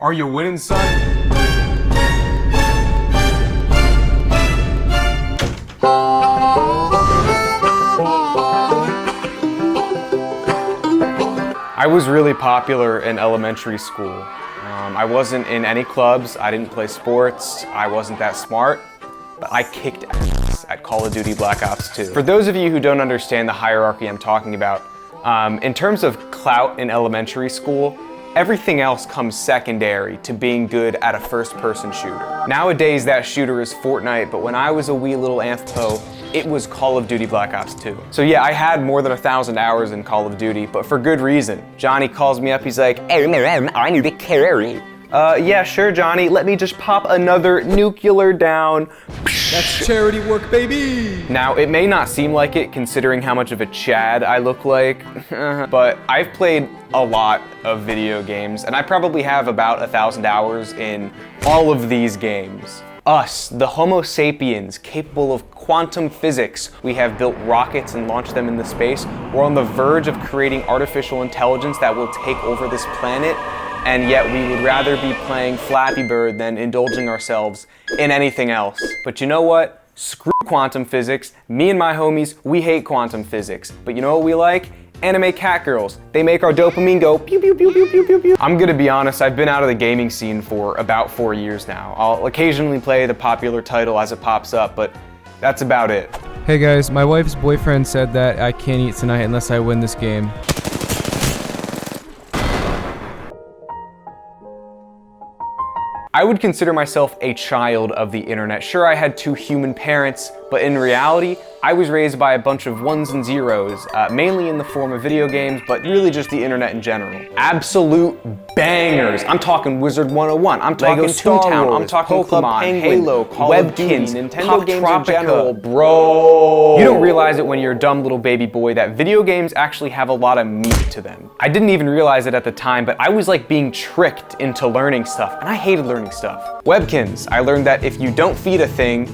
Are you winning, son? I was really popular in elementary school. I wasn't in any clubs, I didn't play sports, I wasn't that smart, but I kicked ass at Call of Duty Black Ops 2. For those of you who don't understand the hierarchy I'm talking about, in terms of clout in elementary school, everything else comes secondary to being good at a first-person shooter. Nowadays, that shooter is Fortnite, but when I was a wee little anthpo, it was Call of Duty Black Ops 2. So yeah, I had more than 1,000 hours in Call of Duty, but for good reason. Johnny calls me up, he's like, "Hey man, I need a carry." Yeah, sure, Johnny, let me just pop another nuclear down. That's charity work, baby! Now, it may not seem like it considering how much of a Chad I look like, but I've played a lot of video games, and I probably have about 1,000 hours in all of these games. Us, the Homo sapiens, capable of quantum physics. We have built rockets and launched them into space. We're on the verge of creating artificial intelligence that will take over this planet, and yet we would rather be playing Flappy Bird than indulging ourselves in anything else. But you know what? Screw quantum physics. Me and my homies, we hate quantum physics. But you know what we like? Anime cat girls. They make our dopamine go pew pew pew pew pew pew pew. I'm gonna be honest, I've been out of the gaming scene for about 4 years now. I'll occasionally play the popular title as it pops up, but that's about it. Hey guys, my wife's boyfriend said that I can't eat tonight unless I win this game. I would consider myself a child of the internet. Sure, I had 2 human parents, but in reality, I was raised by a bunch of ones and zeros, mainly in the form of video games, but really just the internet in general. Absolute bangers. I'm talking Wizard 101, I'm talking Toontown, I'm talking Pokemon, Halo, Call of Duty, Nintendo games in general, bro. You don't realize it when you're a dumb little baby boy that video games actually have a lot of meat to them. I didn't even realize it at the time, but I was like being tricked into learning stuff, and I hated learning stuff. Webkins, I learned that if you don't feed a thing,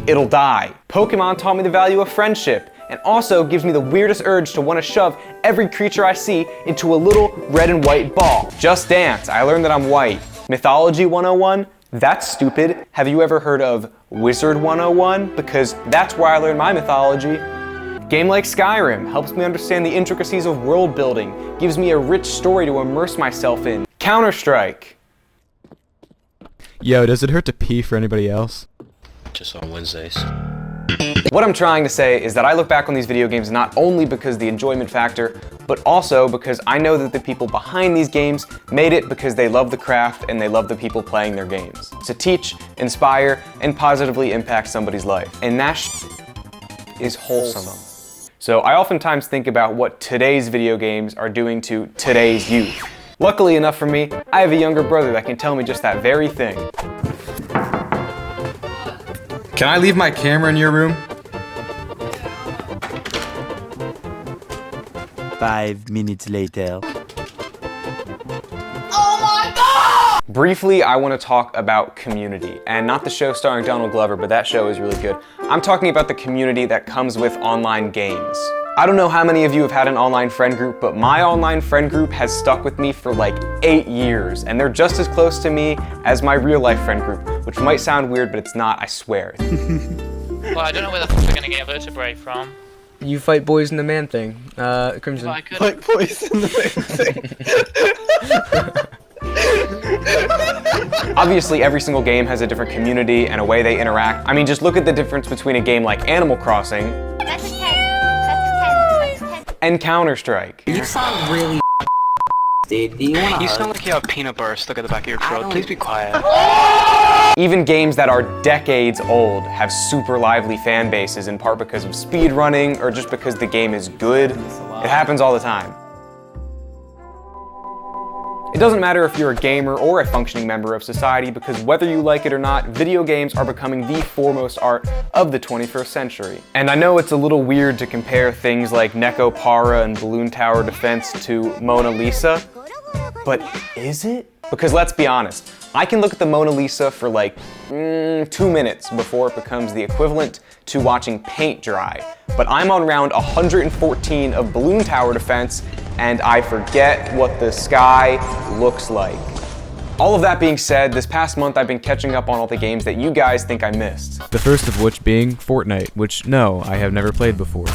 it'll die. Pokemon taught me the value of friendship, and also gives me the weirdest urge to want to shove every creature I see into a little red and white ball. Just Dance, I learned that I'm white. Mythology 101, that's stupid. Have you ever heard of Wizard 101? Because that's where I learned my mythology. Game like Skyrim helps me understand the intricacies of world building, gives me a rich story to immerse myself in. Counter-Strike. Yo, does it hurt to pee for anybody else? Just on Wednesdays. What I'm trying to say is that I look back on these video games not only because the enjoyment factor, but also because I know that the people behind these games made it because they love the craft and they love the people playing their games. To teach, inspire, and positively impact somebody's life. And that is wholesome. So I oftentimes think about what today's video games are doing to today's youth. Luckily enough for me, I have a younger brother that can tell me just that very thing. Can I leave my camera in your room? 5 minutes later. Briefly, I want to talk about Community, and not the show starring Donald Glover, but that show is really good. I'm talking about the community that comes with online games. I don't know how many of you have had an online friend group, but my online friend group has stuck with me for like 8 years, and they're just as close to me as my real life friend group, which might sound weird, but it's not, I swear. Well, I don't know where the fuck we're gonna get a vertebrae from. You fight boys in the man thing, Crimson. Well, I could. Fight boys in the man thing. Obviously, every single game has a different community and a way they interact. I mean, just look at the difference between a game like Animal Crossing and Counter-Strike. You sound really dude. Do you wanna You sound like you have peanut butter stuck at the back of your throat. Please be quiet. Even games that are decades old have super lively fan bases, in part because of speedrunning or just because the game is good. It happens all the time. It doesn't matter if you're a gamer or a functioning member of society, because whether you like it or not, video games are becoming the foremost art of the 21st century. And I know it's a little weird to compare things like Neko Para and Balloon Tower Defense to Mona Lisa, but is it? Because let's be honest, I can look at the Mona Lisa for like 2 minutes before it becomes the equivalent to watching paint dry. But I'm on round 114 of Balloon Tower Defense, and I forget what the sky looks like. All of that being said, this past month I've been catching up on all the games that you guys think I missed. The first of which being Fortnite, which no, I have never played before.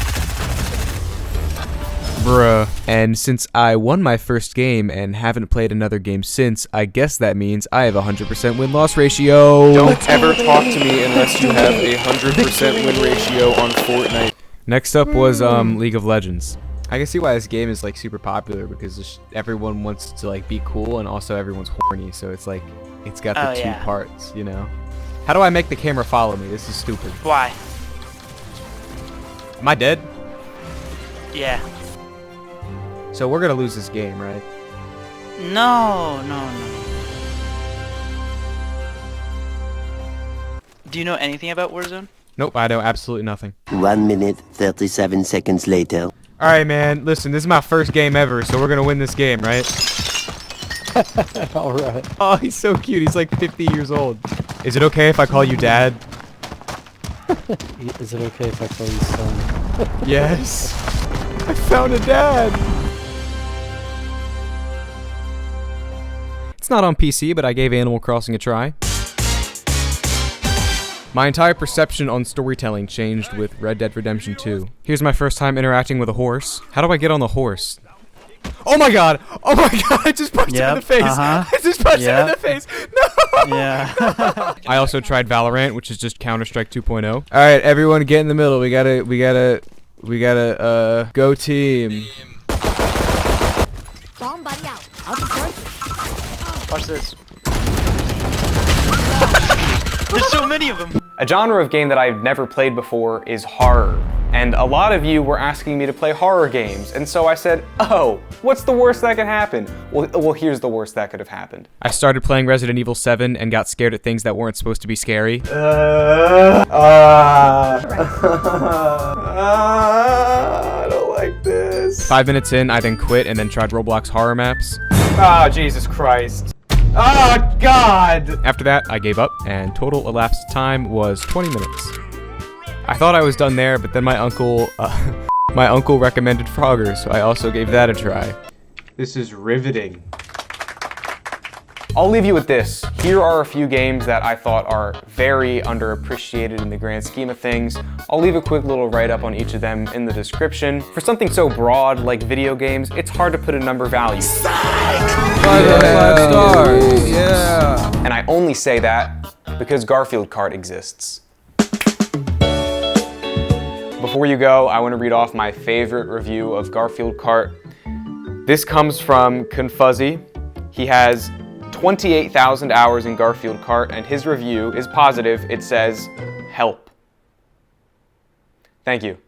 Bruh. And since I won my first game and haven't played another game since, I guess that means I have a 100% win-loss ratio. Don't ever talk to me unless you have a 100% win ratio on Fortnite. Next up was League of Legends. I can see why this game is like super popular because everyone wants to like be cool and also everyone's horny, so it's like it's got the two parts, you know. How do I make the camera follow me? This is stupid. Why? Am I dead? Yeah. So we're gonna lose this game, right? No. Do you know anything about Warzone? Nope, I know absolutely nothing. 1 minute, 37 seconds later. Alright, man, listen, this is my first game ever, so we're gonna win this game, right? Alright. Oh, he's so cute. He's like 50 years old. Is it okay if I call you Dad? Is it okay if I call you son? Yes. I found a dad. It's not on PC, but I gave Animal Crossing a try. My entire perception on storytelling changed with Red Dead Redemption 2. Here's my first time interacting with a horse. How do I get on the horse? Oh my god! Oh my god! I just punched him in the face! I just punched him in the face! No! Yeah. I also tried Valorant, which is just Counter-Strike 2.0. Alright, everyone get in the middle. We gotta go team. Bomb buddy out. I'll just Watch this. There's so many of them. A genre of game that I've never played before is horror. And a lot of you were asking me to play horror games, and so I said, oh, what's the worst that could happen? Well, here's the worst that could have happened. I started playing Resident Evil 7 and got scared at things that weren't supposed to be scary. I don't like this. 5 minutes in, I then quit and then tried Roblox horror maps. Ah, Jesus Christ. Oh, God! After that, I gave up, and total elapsed time was 20 minutes. I thought I was done there, but then my uncle recommended Frogger, so I also gave that a try. This is riveting. I'll leave you with this. Here are a few games that I thought are very underappreciated in the grand scheme of things. I'll leave a quick little write-up on each of them in the description. For something so broad like video games, it's hard to put a number value. 5 stars! Yeah! And I only say that because Garfield Kart exists. Before you go, I want to read off my favorite review of Garfield Kart. This comes from Confuzzy. He has 28,000 hours in Garfield Kart, and his review is positive. It says, help. Thank you.